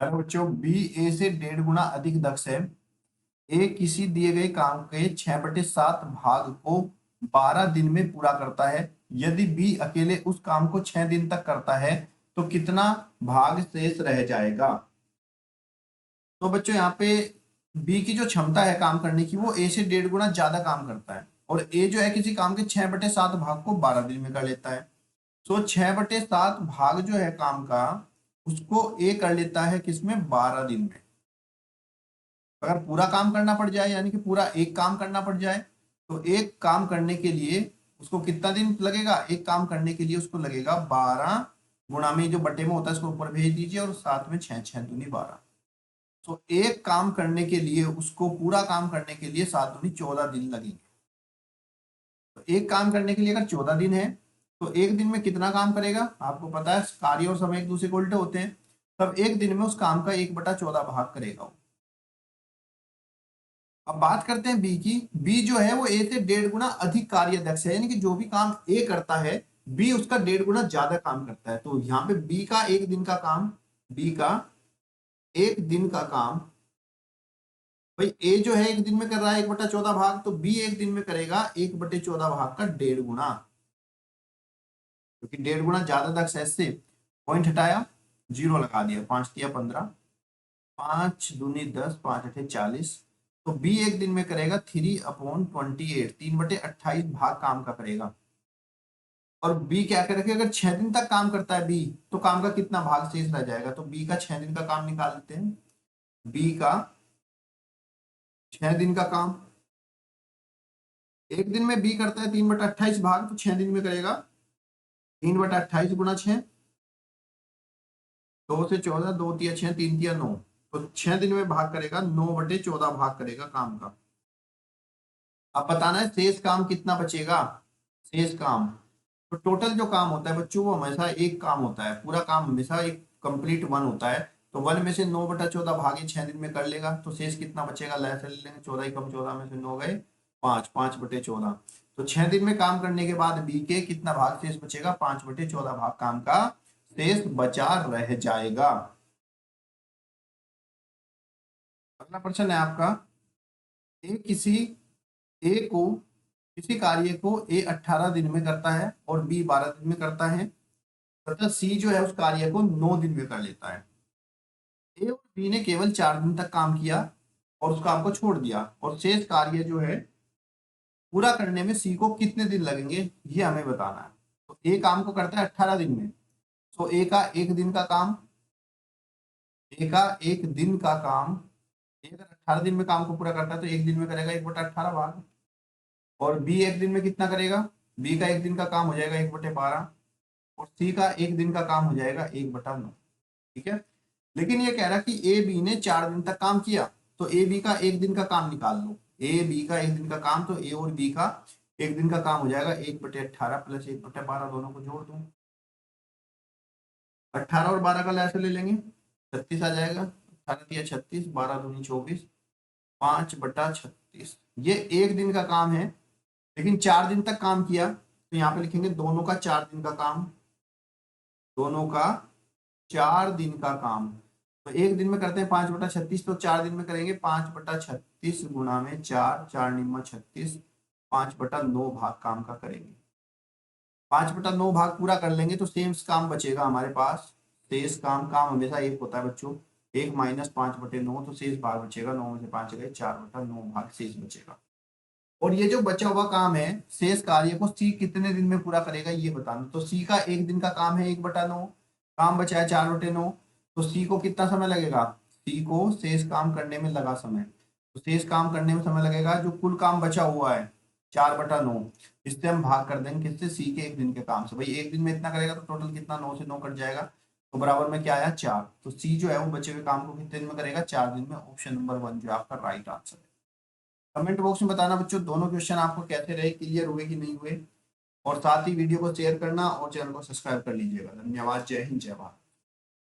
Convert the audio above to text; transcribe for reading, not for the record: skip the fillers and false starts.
अगर बच्चों बी ए से 1.5 गुना अधिक दक्ष है। ए किसी दिए गए काम के 6/7 भाग को 12 दिन में पूरा करता है। यदि बी अकेले उस काम को 6 दिन तक करता है तो कितना भाग शेष रह जाएगा। तो बच्चों यहाँ पे बी की जो क्षमता है काम करने की वो ए से 1.5 गुना ज्यादा काम करता है और ए जो है किसी काम के 6/7 भाग को 12 दिन में कर लेता है। तो 6/7 भाग जो है काम का उसको ए कर लेता है किसमें 12 दिन में। अगर पूरा काम करना पड़ जाए यानी कि पूरा एक काम करना पड़ जाए तो एक काम करने के लिए उसको कितना दिन लगेगा। एक काम करने के लिए उसको लगेगा 12 गुना में जो बटे में होता है इसको ऊपर भेज दीजिए और साथ में 6 6 दूनी 12। तो एक काम करने के लिए उसको पूरा काम करने के लिए 7 दूनी 14 दिन लगेंगे। तो एक काम करने के लिए अगर 14 दिन है तो एक दिन में कितना काम करेगा। आपको पता है कार्य और समय एक दूसरे को उल्टे होते हैं। तब एक दिन में उस काम का 1/14 भाग करेगा। अब बात करते हैं बी की। बी जो है वो ए से 1.5 गुना अधिक कार्य दक्ष है यानी कि जो भी काम ए करता है बी उसका 1.5 गुना ज्यादा काम करता है। तो यहाँ पे बी का एक दिन का काम, बी का एक दिन का काम, भाई ए जो है एक दिन में कर रहा है 1/14 भाग तो बी एक दिन में करेगा 1/14 भाग का 1.5 गुना, क्योंकि 1.5 गुना ज्यादा दक्ष है। इससे पॉइंट हटाया, जीरो लगा दिया, 5 दिया 15, 5 दूनी 10, 5 अठे 40। तो बी एक दिन में करेगा 3/28, 3/28 भाग काम का करेगा। और बी क्या करेगा अगर 6 दिन तक काम करता है बी तो काम का कितना भाग शेष रह जाएगा। तो बी का 6 दिन का काम निकाल लेते हैं। बी का 6 दिन का काम, एक दिन में बी करता है 3/28 भाग तो 6 दिन में करेगा 3/28 गुना 6, 2 से 14, 2 तिया 6, 3 तिया 9। तो 6 दिन में भाग करेगा 9/14 भाग करेगा काम का। अब बताना है शेष काम कितना बचेगा। शेष काम तो टोटल जो काम होता है बच्चों वो हमेशा एक काम होता है, पूरा काम हमेशा एक कंप्लीट 1 होता है। तो 1 में से 9/14 भागे 6 दिन में कर लेगा तो शेष कितना बचेगा। ले लेंगे 14 ही कम 14 में से 9 गए 5, 5/14। तो 6 दिन में काम करने के बाद बी के कितना भाग शेष बचेगा, 5/14 भाग काम का शेष बचा रह जाएगा। अगला प्रश्न है आपका, ए को किसी कार्य को ए 18 दिन में करता है और बी 12 दिन में करता है तथा सी जो है उस कार्य को 9 दिन में कर लेता है। ए और बी ने केवल 4 दिन तक काम किया और उस काम को छोड़ दिया और शेष कार्य जो है पूरा करने में सी को कितने दिन लगेंगे ये हमें बताना है। तो ए काम को करता है 18 दिन में, तो ए का एक दिन का काम, ए का एक दिन का काम, ए अगर 18 दिन में काम को पूरा करता है तो एक दिन में करेगा 1/18 भाग। और बी एक दिन में कितना करेगा, बी का एक दिन का काम हो जाएगा 1/12 और सी का एक दिन का काम हो जाएगा 1/9। ठीक है, लेकिन ये कह रहा कि ए बी ने 4 दिन तक काम किया तो ए बी का एक दिन का काम निकाल लो। ए बी का एक दिन का काम तो ए और बी का एक दिन का काम हो जाएगा 1/18 प्लस 1/12 दोनों को जोड़ दो, 18 और 12 का लैसे ले लेंगे 36 आ जाएगा। 18 या 36, 12 दूनी 24, 5/36। ये एक दिन का काम है लेकिन 4 दिन तक काम किया तो यहाँ पे लिखेंगे दोनों का 4 दिन का काम, दोनों का 4 दिन का काम। तो एक दिन में करते हैं 5/36 तो 4 दिन में करेंगे 5/36 गुना में 4, 4 निम्मा 36, 5/9 भाग काम का करेंगे। 5/9 भाग पूरा कर लेंगे तो शेष काम बचेगा हमारे पास। शेष काम, काम हमेशा एक होता है बच्चों, 1 - 5/9 तो शेष भाग बचेगा 9 में से 5 गए 4/9 भाग शेष बचेगा। और ये जो बचा हुआ काम है शेष कार्य को सी कितने दिन में पूरा करेगा ये बताना। तो सी का एक दिन का काम है 1/9, काम बचा है 4/9 तो सी को कितना समय लगेगा। सी को शेष काम करने में लगा समय, तो शेष काम करने में समय लगेगा जो कुल काम बचा हुआ है 4/9, इससे हम भाग कर देंगे किससे, सी के एक दिन के काम से। भाई एक दिन में इतना करेगा तो टोटल कितना 9 से 9 कट जाएगा तो बराबर में क्या आया 4। तो सी जो है वो बचे हुए काम को कितने दिन में करेगा, 4 दिन में। ऑप्शन नंबर 1 जो आपका राइट आंसर है। कमेंट बॉक्स में बताना बच्चों दोनों क्वेश्चन आपको कैसे रहे, क्लियर हुए कि नहीं हुए। और साथ ही वीडियो को शेयर करना और चैनल को सब्सक्राइब कर लीजिएगा। धन्यवाद, जय हिंद, जय भारत।